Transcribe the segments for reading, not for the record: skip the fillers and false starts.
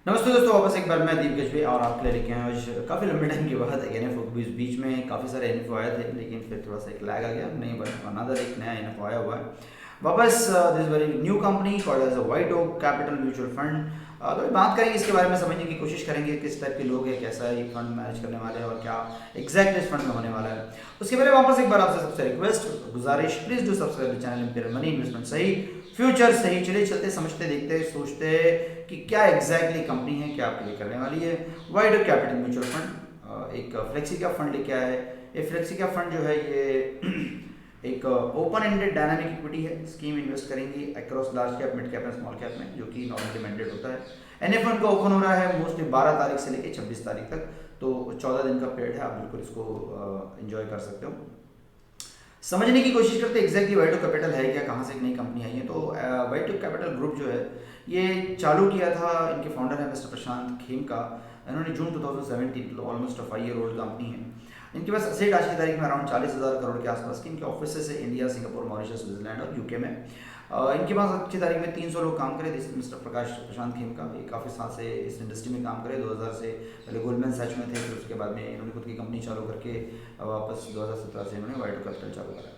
नमस्ते दोस्तों, वापस एक बार मैं दीप गजबे और आपके लिए लेके आया हूं आज काफ़ी लंबे टाइम के बाद एनएफओ बीच में काफ़ी सारे एनएफओ आए थे, लेकिन फिर थोड़ा सा एक लैग आ गया। नहीं, बट अनदर एक नया एनएफओ आया हुआ है वापस। This very new company called as a white oak capital mutual fund. तो बात करेंगे इसके बारे में, समझने की कोशिश करेंगे किस टाइप के लोग हैं, कैसा ये फंड मैनेज करने वाले हैं और क्या एग्जैक्ट इस फंड में होने वाला है। उसके पहले वापस एक बार आपसे सबसे रिक्वेस्ट गुजारिश, please do subscribe channel money investment सही फ्यूचर सही। चलिए चलते समझते देखते सोचते कि क्या एग्जैक्टली कंपनी है, क्या आपके लिए करने वाली है। वाइड कैपिटल म्यूचुअल फंड एक फ्लेक्सी कैप फंड लेके आया है। ये फ्लेक्सी कैप फंड जो है ये एक ओपन एंडेड डायनामिक इक्विटी है। स्कीम इन्वेस्ट करेंगी across large cap, mid cap and small cap में, जो कि नॉर्मली मैंडेट होता है। एनएफ का ओपन हो रहा है मोस्टली 12 तारीख से लेकर 26 तारीख तक, तो 14 दिन का पीरियड है। आप बिल्कुल इसको एंजॉय कर सकते हो। समझने की कोशिश करते हैं एग्जैक्टली वाइटो कैपिटल है क्या, कहाँ से एक नई कंपनी आई है। तो वाइटो कैपिटल ग्रुप जो है ये चालू किया था, इनके फाउंडर है मिस्टर प्रशांत खेमका। इन्होंने जून 2017, ऑलमोस्ट 5 ईयर ओल्ड कंपनी है। इनके पास असेट आज की तारीख में अराउंड 40,000 करोड़ के आसपास की इनके ऑफिस है इंडिया, सिंगापुर, मॉरिशस, स्विट्जरलैंड और यूके में। इनके पास आज की तारीख में 300 लोग काम करे। मिस्टर प्रशांत खेमका ये काफ़ी साल से इस इंडस्ट्री में काम करे। 2000 से पहले गोल्डमैन सैच में थे, फिर उसके बाद में इन्होंने खुद की कंपनी चालू करके वापस 2017 से इन्होंने वाइटो कैपिटल चालू करा।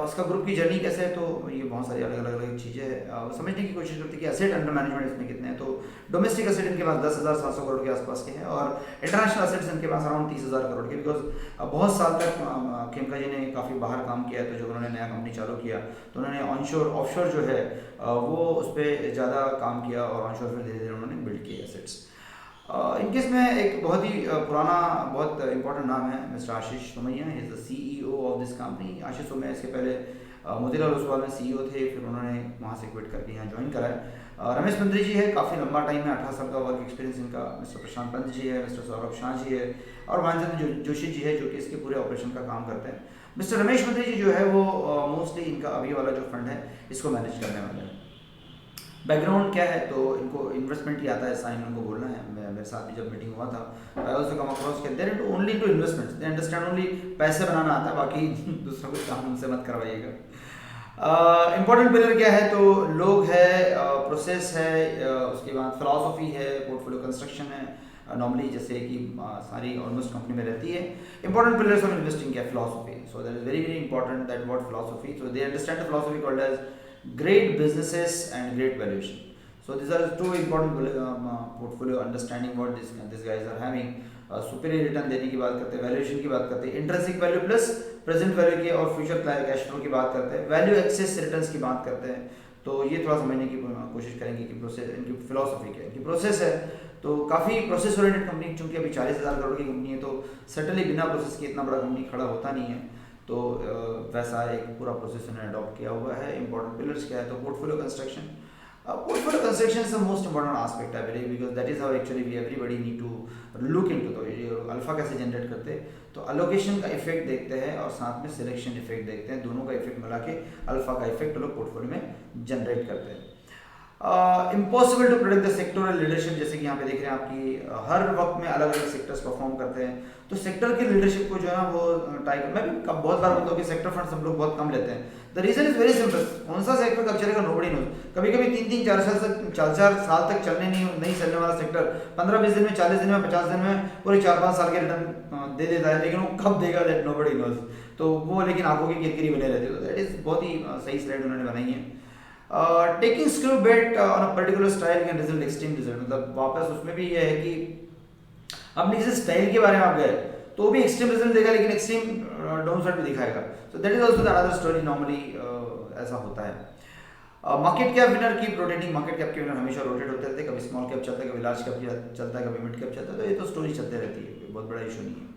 इसका ग्रुप की जर्नी कैसे है, तो ये बहुत सारी अलग अलग चीज़ें हैं। समझने की कोशिश करती है कि असेट अंडर मैनेजमेंट इसमें कितने हैं। तो डोमेस्टिक असेट इनके पास 10,700 करोड़ के आसपास के हैं और इंटरनेशनल असेट्स इनके पास अराउंड 30,000 करोड़ के। बिकॉज बहुत साल तक खेमका जी ने काफ़ी बाहर काम किया है, तो जब उन्होंने नया कंपनी चालू किया तो उन्होंने ऑनशोर ऑफशोर जो है वो उस पर ज़्यादा काम किया और ऑनशोर फिर धीरे धीरे उन्होंने बिल्ड किए असेट्स। इनके इसमें एक बहुत ही पुराना बहुत इंपॉर्टेंट नाम है mister Ashish Somaiya, is the CEO of this company. Ashish Somaiya इसके पहले मोतीलाल ओसवाल में सीईओ थे, फिर उन्होंने वहाँ से क्विट करके यहाँ ज्वाइन करा है। रमेश मंत्री जी है, काफ़ी लंबा टाइम है, 18 साल का वर्क एक्सपीरियंस इनका। मिस्टर प्रशांत पंत जी है, मिस्टर सौरभ शाह जी है और भांजन जोशी जी है, जो कि इसके पूरे ऑपरेशन का काम करते हैं। मिस्टर रमेश मंत्री जी जो है वो मोस्टली इनका अभी वाला जो फंड है इसको मैनेज करने वाले हैं। बैकग्राउंड क्या है, तो इनको इन्वेस्टमेंट ही आता है, ऐसा इन लोगों को बोलना है। मेरे साथ भी जब मीटिंग हुआ था, आई ऑल्सो कम अक्रॉस के there into only into investments, they understand only पैसे बनाना आता है, बाकी दूसरा कुछ काम उनसे मत करवाइएगा। इंपॉर्टेंट पिलर क्या है, तो लोग है, प्रोसेस है, उसके बाद फिलॉसफी है, पोर्टफोलियो कंस्ट्रक्शन है। नॉर्मली जैसे कि सारी ऑलमोस्ट कंपनी में रहती है। इंपॉर्टेंट पिलर्स ऑफ इन्वेस्टिंग क्या, philosophy. So that is very very important that what philosophy, so they understand the philosophy called as great businesses and great valuation. So these are two important portfolio understanding what these guys are having. Superior return देने की बात करते हैं, valuation की बात करते हैं, intrinsic value plus present value की और फ्यूचर कैश फ्लो की बात करते हैं, वैल्यू एक्सेस रिटर्न्स की बात करते हैं। तो ये थोड़ा समझने की कोशिश करेंगे कि प्रोसेस, इनकी फिलोसफी क्या है, इनकी प्रोसेस है। तो काफ़ी प्रोसेस ओरिएंटेड कंपनी, चूंकि अभी 40,000 करोड़ की कंपनी है, तो सटनली बिना प्रोसेस के इतना बड़ा कंपनी खड़ा होता नहीं है। तो वैसा एक पूरा प्रोसेस उन्होंने अडॉप्ट किया हुआ है। इंपॉर्टेंट पिलर्स क्या है, तो portfolio construction. Portfolio construction is the most important aspect I believe, because that is how actually we everybody need to look into. तो ये अल्फा कैसे जनरेट करते हैं, तो अलोकेशन का इफेक्ट देखते हैं और साथ में सिलेक्शन इफेक्ट देखते हैं। दोनों का इफेक्ट मिला के अल्फा का इफेक्ट लोग पोर्टफोलियो में जनरेट करते हैं। Impossible to predict the sectoral leadership, जैसे कि यहाँ पे देख रहे हैं आपकी हर वक्त में अलग अलग सेक्टर्स परफॉर्म करते हैं। तो सेक्टर की लीडरशिप को जो है वो टाइगर, मैं भी बहुत बार बोलता हूँ कि सेक्टर फंड हम लोग बहुत कम लेते हैं। The reason is very simple, कौन सा सेक्टर कब चलेगा नोबडी नोज। कभी कभी 3-4 साल तक चलने नहीं चलने वाला सेक्टर 15-20 दिन में, 40 दिन में, 50 दिन में पूरे 4-5 साल के रिटर्न दे देता है, लेकिन वो कब देगा दैट नोबडी नोज। तो वो लेकिन आंखों की किरकिरी बने रहती है। तो दैट इज बहुत ही सही स्लाइड उन्होंने बनाई है। Taking screw bet on a particular style can result extreme result, मतलब वापस उसमें भी ये है कि अपने किसी स्टाइल के बारे में आप गए तो भी एक्सट्रीम रिजल्ट देगा, लेकिन एक्सट्रीम डाउन साइड भी दिखाएगा। सो that is also the other story, normally ऐसा होता है। मार्केट कैप विनर की रोटेटिंग, मार्केट कैप के विनर हमेशा रोटेट होते रहते हैं, कभी स्मॉल कैप चलता है, कभी लार्ज कैप चलता है, कभी मिड कैप चलता है। तो ये तो स्टोरी चलते रहती है, बहुत बड़ा इशू नहीं है।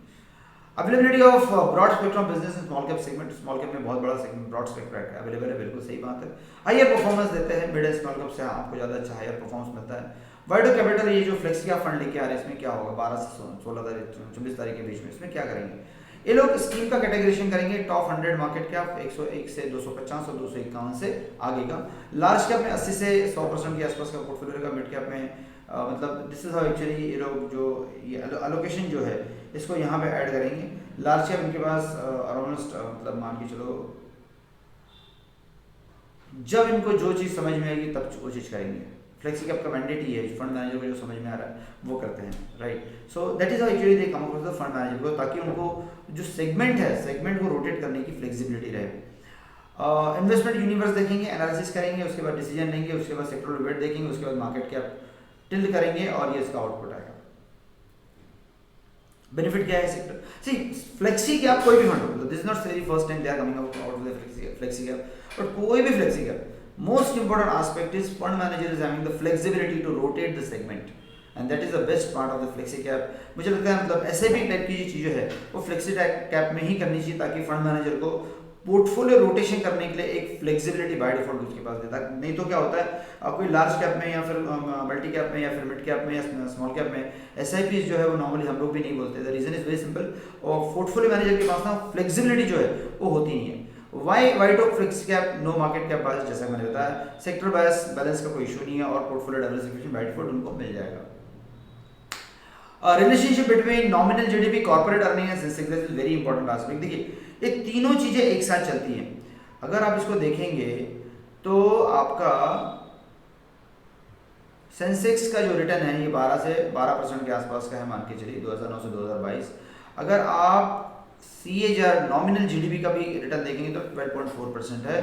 Availability of broad spectrum business in small cap segment, small cap में बहुत बड़ा सेगमेंट ब्रॉड स्पेक्ट्रम अवेलेबल है, बिल्कुल सही बात है। हायर परफॉर्मेंस देते हैं, मिड एंड स्मॉल कैप से आपको ज़्यादा अच्छा हायर परफॉर्मेंस मिलता है। वाइडो कैपिटल ये जो फ्लेक्सी का फंड लेके आ रहे हैं, इसमें क्या होगा 12 से 16 तारीख 24 तारीख के बीच में, इसमें क्या करेंगे ये लोग, स्कीम का कैटेगराइजेशन करेंगे। टॉप 100 मार्केट कैप 101 से 250 और 251 से आगे का। लार्ज कैप में 80 से 100% के आसपास का पोर्टफोलियो रहेगा। मिड कैप में मतलब दिस इज हाउ एक्चुअली ये लोग जो ये अलोकेशन जो है इसको यहाँ पे ऐड करेंगे। लार्ज कैप इनके पास अराउंड मतलब मान के चलो जब इनको जो चीज़ समझ में आएगी तब वो चीज़ करेंगे। फ्लेक्सी कैप का मैंडेट ही है फंड मैनेजर को जो समझ में आ रहा है वो करते हैं, right. So that is how actually they come across the fund manager को, ताकि उनको जो सेगमेंट है सेगमेंट को रोटेट करने की फ्लेक्सिबिलिटी रहे। इन्वेस्टमेंट यूनिवर्स देखेंगे, एनालिसिस करेंगे, उसके बाद डिसीजन लेंगे, उसके बाद सेक्टरल वेट देखेंगे, उसके बाद मार्केट कैप टिल्ड करेंगे और ये इसका आउटपुट आएगा। बेनिफिट क्या है सेक्टर, सी फ्लेक्सी कैप कोई भी फंड हो, this is not very first time they are coming out with flexi cap, but कोई भी flexi cap most important aspect is fund manager is having the flexibility to rotate the segment and that is the best part of the flexi cap। मुझे लगता है मतलब SIP type की जो चीज़ें है वो फ्लेक्सी कैप में ही करनी चाहिए, ताकि फंड मैनेजर को पोर्टफोलियो रोटेशन करने के लिए एक फ्लेक्सिबिलिटी बाय डिफॉल्ट उसके पास देता है। नहीं तो क्या होता है कोई लार्ज कैप में या फिर मल्टी कैप में या फिर मिड कैप में या स्मॉल कैप में SIP जो है वो नॉर्मली हम लोग भी नहीं बोलते। The reason is very simple, और पोर्टफोलियो मैनेजर के पास ना फ्लेक्सिबिलिटी जो है वो होती नहीं है। Why talk flex cap, no market cap bias, जैसा मैंने बताया, सेक्टर बायस बैलेंस का कोई इशू नहीं है और पोर्टफोलियो डाइवर्सिफिकेशन बाय डिफॉल्ट उनको मिल जाएगा। Relationship between nominal GDP, corporate earning and Sensex is very important aspect. देखिए ये तीनों चीजें एक साथ चलती हैं। अगर आप इसको देखेंगे तो आपका सेंसेक्स का जो रिटर्न है ये 12 से 12% के आसपास का है, मान के चलिए 2009 से 2022। अगर आप CAGR नॉमिनल जीडीपी का भी रिटर्न देखेंगे तो 12.4% है,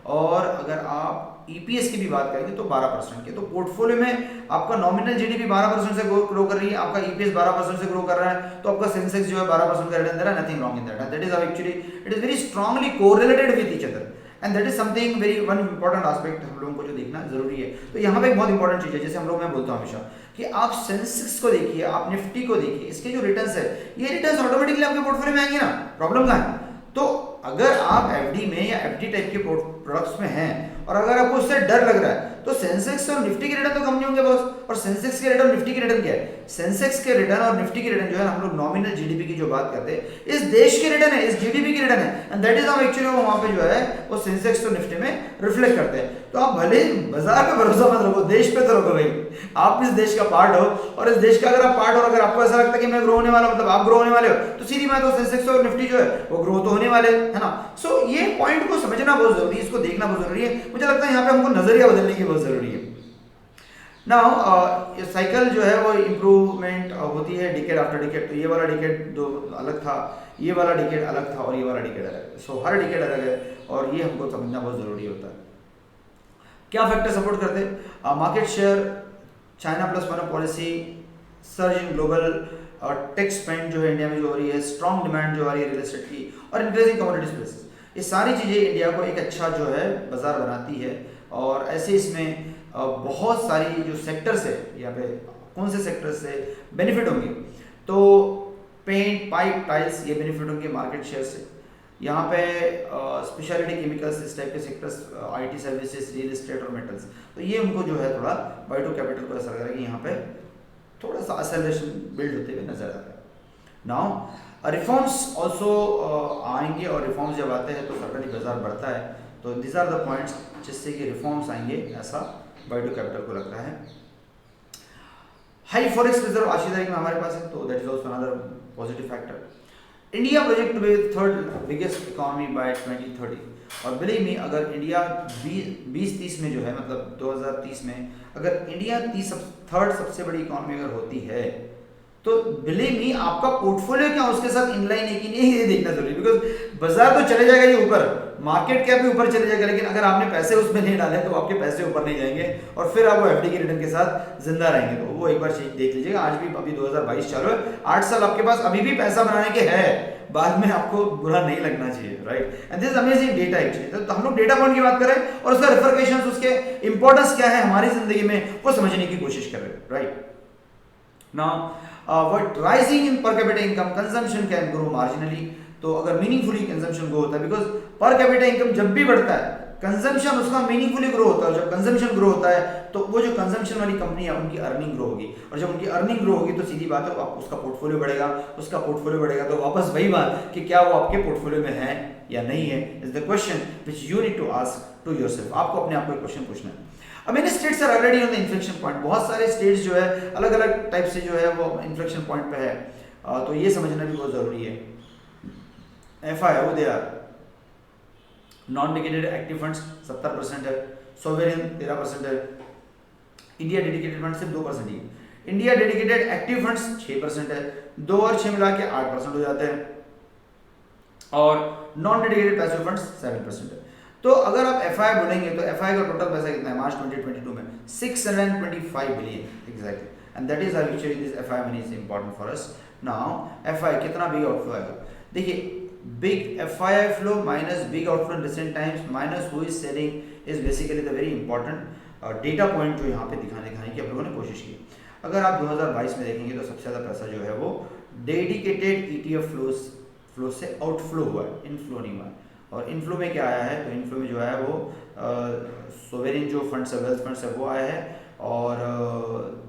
और अगर आप EPS की भी बात करेंगे तो 12% के। तो पोर्टफोलियो में आपका नॉमिनल जीडीपी 12% से ग्रो कर रही है, आपका EPS 12% से ग्रो कर रहा है, तो आपका सेंसेक्स जो है 12% का रिटर्न दे रहा है, nothing wrong in that. That is how actually it is very strongly correlated with each other and that is something very one important aspect हम लोगों को जो देखना जरूरी है। तो यहाँ पे एक बहुत इंपॉर्टेंट चीज है, जैसे हम लोग मैं बोलता हूँ हमेशा कि आप सेंसेक्स को देखिए, आप निफ्टी को देखिए, इसके जो रिटर्न्स है ये रिटर्न्स ऑटोमेटिकली आपके पोर्टफोलियो में आएंगे ना, प्रॉब्लम कहाँ है। तो अगर आप FD में या FD टाइप के प्रोडक्ट्स में हैं और अगर आपको उससे डर लग रहा है तो सेंसेक्स और निफ्टी के रिटर्न तो कम नहीं होंगे बॉस। और सेंसेक्स के रिटर्न निफ्टी के रिटर्न क्या है, सेंसेक्स के रिटर्न और निफ्टी के रिटर्न जो है हम लोग नॉमिनल जीडीपी की जो बात करते हैं इस देश के रिटर्न है, इस जीडीपी के रिटर्न है, and that is how actually वो वहां पे जो है वो सेंसेक्स और निफ्टी में रिफ्लेक्ट करते हैं। तो आप भले बाजार पे भरोसा मत रखो, देश पे तो रखो भाई, आप इस देश का पार्ट हो, और इस देश का अगर आप पार्ट हो, अगर आपको ऐसा लगता है कि मैं ग्रो होने वाला, मतलब आप ग्रो होने वाले हो, तो सीधी बात हो सेंसेक्स और निफ्टी जो है वो ग्रो तो होने वाले है ना। सो ये पॉइंट को समझना बहुत जरूरी है, इसको देखना बहुत जरूरी है। मुझे लगता है यहाँ पे हमको नजरिया बदलने की बहुत जरूरी है। नाउ साइकिल जो है वो इम्प्रूवमेंट होती है डिकेड आफ्टर डिकेड। तो ये वाला डिकेड जो अलग था, ये वाला डिकेड अलग था और ये वाला डिकेड अलग है। सो हर डिकेड अलग है और ये हमको समझना बहुत जरूरी होता है। क्या फैक्टर सपोर्ट करते हैं, market share, China plus one policy, surge in global tech spend जो है इंडिया में जो हो रही है, स्ट्रॉन्ग डिमांड जो आ रही है रियल एस्टेट की, और इंक्रीजिंग कमोडिटीज प्राइसेस, ये सारी चीज़ें इंडिया को एक अच्छा जो है बाजार बनाती है। और ऐसे इसमें बहुत सारी जो सेक्टर्स है, यहाँ पे कौन से सेक्टर से बेनिफिट होंगे, तो पेंट, पाइप, टाइल्स ये बेनिफिट होंगे मार्केट शेयर से। यहाँ पे स्पेशलिटी केमिकल्स इस टाइप के sectors, IT services, real estate और मेटल्स, तो ये उनको जो है थोड़ा बायोटो कैपिटल को असर करेगा, यहाँ पे थोड़ा सा एक्सेलरेशन बिल्ड होते हुए नजर आता है। नाउ रिफॉर्म्स ऑल्सो आएंगे, और रिफॉर्म्स जब आते हैं तो सरकारी बाजार बढ़ता है। तो दिस आर द पॉइंट्स जिससे कि रिफॉर्म्स आएंगे, ऐसा बायोटो कैपिटल को लगता है। हाई फॉरेक्स रिजर्व आज की तारीख में हमारे पास है, तो that is also another positive factor. India project to be third biggest economy by 2030, और बिलीव मी अगर इंडिया 2030 में जो है मतलब 2030 में अगर इंडिया थर्ड सबसे बड़ी इकोनॉमी अगर होती है तो बिलीव मी आपका पोर्टफोलियो क्या उसके साथ इनलाइन है कि नहीं ये देखना जरूरी, बिकॉज बाजार तो चले जाएगा ये ऊपर, मार्केट कैप भी ऊपर चले जाएगा, लेकिन अगर आपने पैसे उसमें नहीं डाले तो आपके पैसे ऊपर नहीं जाएंगे और फिर आप वो FD के रिटर्न के साथ जिंदा रहेंगे। तो वो एक बार चीज देख लीजिएगा। आज भी अभी 2022 चालू है, 8 साल आपके पास अभी भी पैसा बनाने के है, बाद में आपको बुरा नहीं लगना चाहिए, right. And this amazing data actually. तो हम लोग डेटा पॉइंट की बात कर रहे हैं और उसका रिफरकेशन, उसके इंपॉर्टेंस क्या है हमारी जिंदगी में वो समझने की कोशिश कर रहे हैं, right. Now what rising in per capita income, consumption can grow marginally। तो अगर मीनिंगफुली कंजम्पशन ग्रो होता है, बिकॉज पर कैपिटा इनकम जब भी बढ़ता है कंजम्पशन उसका मीनिंगफुली ग्रो होता है। जब कंजम्पशन ग्रो होता है तो वो जो कंजम्पशन वाली कंपनी है उनकी अर्निंग ग्रो होगी, और जब उनकी अर्निंग ग्रो होगी तो सीधी बात है उसका पोर्टफोलियो बढ़ेगा, उसका पोर्टफोलियो बढ़ेगा तो वापस वही बात कि क्या वो आपके पोर्टफोलियो में है या नहीं है, is the question which you need to ask to yourself. आपको अपने आप को एक क्वेश्चन पूछना है। अब many states are already on the inflection point, बहुत सारे स्टेट्स जो है अलग अलग टाइप से जो है वो इन्फ्लेक्शन पॉइंट पे है, तो ये समझना भी बहुत जरूरी है। FIO they are non dedicated active funds 70% है, सोवेरियन 13% है, इंडिया डेडिकेटेड फंड सिर्फ 2% ही है। इंडिया डेडिकेटेड एक्टिव फंड्स 6% है, 2 और 6 मिला के 8% हो जाते हैं, और नॉन डेडिकेटेड पैसिव फंड्स 7% है। तो अगर आप एफआई बोलेंगे तो एफआई का टोटल पैसा कितना है मार्च 2022 में 625 billion exactly, and that is actually this FI money is important for us. Now FI कितना बिग आउटफ्लो आएगा, देखिए big FI flow minus big outflow in recent times minus who is selling is basically the very important data point जो यहाँ पे दिखाने की आप लोगों ने कोशिश की। अगर आप 2022 में देखेंगे तो सबसे ज़्यादा पैसा जो है वो डेडिकेटेड ईटीएफ फ्लो से आउटफ्लो हुआ है, इनफ्लो नहीं हुआ है। और इनफ्लो में क्या आया है, तो इनफ्लो में जो है वो सोवेरिन जो फंड्स है, वेल्थ फंड्स है वो आया है, और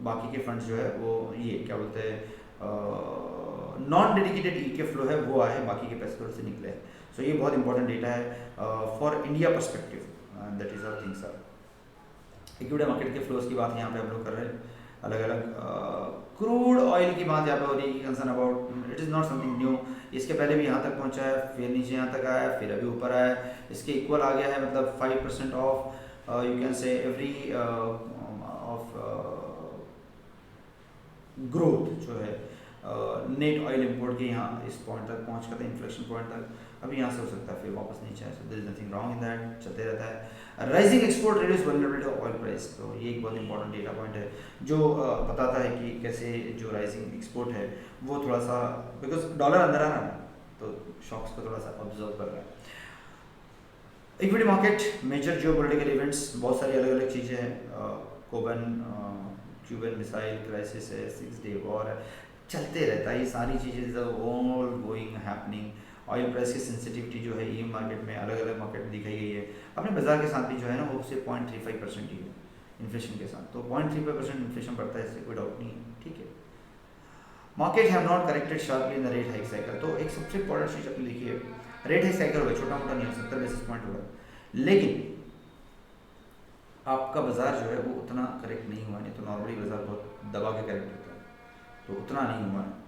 बाकी के फंड्स जो है वो ये क्या बोलते हैं नॉन डेडिकेटेड ईटीएफ फ्लो है वो आया है, बाकी के पैसे थोड़े से निकले हैं। सो ये बहुत इंपॉर्टेंट डेटा है for India perspective, that is our things are. Equity market के फ्लोज की बात यहाँ पे हम लोग कर रहे हैं, अलग अलग क्रूड ऑयल की बात यहाँ पे हो रही है, concern about it is not something new. इसके पहले भी यहाँ तक पहुँचा है, फिर नीचे यहाँ तक आया है, फिर अभी ऊपर आया है, इसके इक्वल आ गया है, मतलब 5% of you can say every of growth जो है नेट ऑयल इंपोर्ट के यहाँ इस पॉइंट तक पहुँच गया था, इन्फ्लेक्शन पॉइंट तक। अभी यहाँ से हो सकता है फिर वापस नीचे आए, so there is nothing wrong in that, चलते रहता है। Rising export reduce vulnerability of oil price, तो ये एक बहुत इंपॉर्टेंट डेटा पॉइंट है जो बताता है कि कैसे जो राइजिंग एक्सपोर्ट है वो थोड़ा सा, बिकॉज डॉलर अंदर आ रहा है तो शॉक्स को थोड़ा सा ऑब्जर्व कर रहा है। Equity market major geopolitical events, बहुत सारी अलग अलग चीज़ें हैं, क्यूबन मिसाइल क्राइसिस है, 6 डे वॉर है, चलते रहता है ये सारी चीज़ें all going happening. Oil price की सेंसिटिविटी जो है ये मार्केट में अलग अलग मार्केट में दिखाई गई है, अपने बाजार के साथ भी जो है ना वो सिर्फ 0.35% ही है इन्फ्लेशन के साथ, तो 0.35% इन्फ्लेशन बढ़ता है, इससे कोई डाउट नहीं है, ठीक है। Market have not corrected sharply in the rate hike cycle, तो एक सबसे इंपॉर्टेंट चीज़ अपनी देखिए, रेट हाइक साइकिल हुआ छोटा मोटा नहीं हो, 70 बेसिस पॉइंट हुआ, लेकिन आपका बाजार जो है वो उतना करेक्ट नहीं हुआ, नहीं तो नॉर्मली बाजार बहुत दबा के करेक्ट होता है, तो उतना नहीं हुआ है।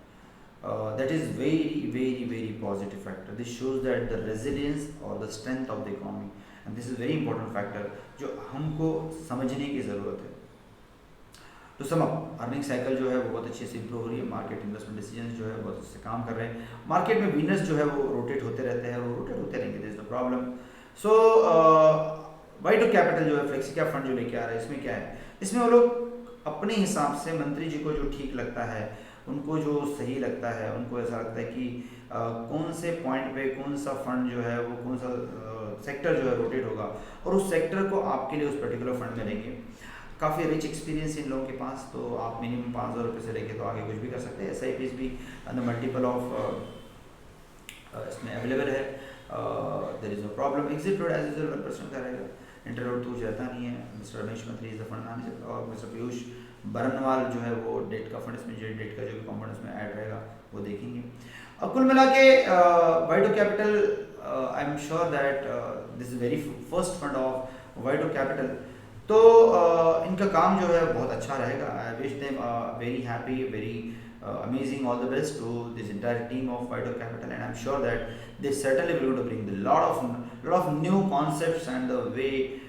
That is very positive factor. This shows that the resilience or the strength of the economy, and this is very important factor जो हमको समझने की ज़रूरत है। तो सम अप, अर्निंग साइकिल जो है वो बहुत अच्छे से इंप्रूव हो रही है, मार्केट इन्वेस्टमेंट डिसीजंस जो है बहुत अच्छे से काम कर रहे हैं, मार्केट में विनर्स जो है वो रोटेट होते रहते हैं, वो रोटेट होते रहेंगे, this is the problem. So WhiteOak Capital जो है फ्लेक्सी कैप फंड जो लेके आ रहा है, इसमें क्या है, इसमें वो लोग अपने हिसाब से मंत्री जी को जो ठीक लगता है, उनको जो सही लगता है, उनको ऐसा लगता है कि कौन से पॉइंट पे कौन सा फंड जो है वो कौन सा सेक्टर जो है रोटेट होगा, और उस सेक्टर को आपके लिए उस पर्टिकुलर फंड में लेंगे। काफ़ी रिच एक्सपीरियंस इन लोगों के पास, तो आप मिनिमम 5,000 रुपये से लेके तो आगे कुछ भी कर सकते हैं। SIPs भी मल्टीपल ऑफ इसमें अवेलेबल है, there is no problem. Exit load as usual 1% का रहेगा, इंटर रोड तो जाता नहीं है। मिस्टर रमेश मंत्री इज द फंड मैनेजर, और मिस्टर पीयूष बरनवाल जो है वो डेट का फंड, इसमें जो डेट का जो भी कंपोनेंट्स में ऐड रहेगा वो देखेंगे। अब कुल मिला के WhiteOak Capital, I am sure that this is very first fund of WhiteOak Capital, तो इनका काम जो है बहुत अच्छा रहेगा। I wish them very happy, very amazing, all the best to this entire team of White Oak Capital, and I'm sure that they certainly will going to bring a lot of new concepts and the way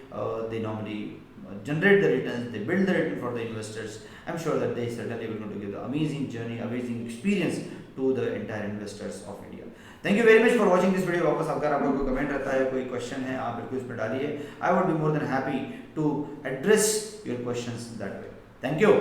they normally generate the returns, they build the return for the investors. I'm sure that they certainly will going to give the amazing journey, amazing experience to the entire investors of India. Thank you very much for watching this video. वापस अगर आप लोगों को comment रहता है, कोई question है, आप बिल्कुल इस पर डालिए। I would be more than happy to address your questions that way. Thank you.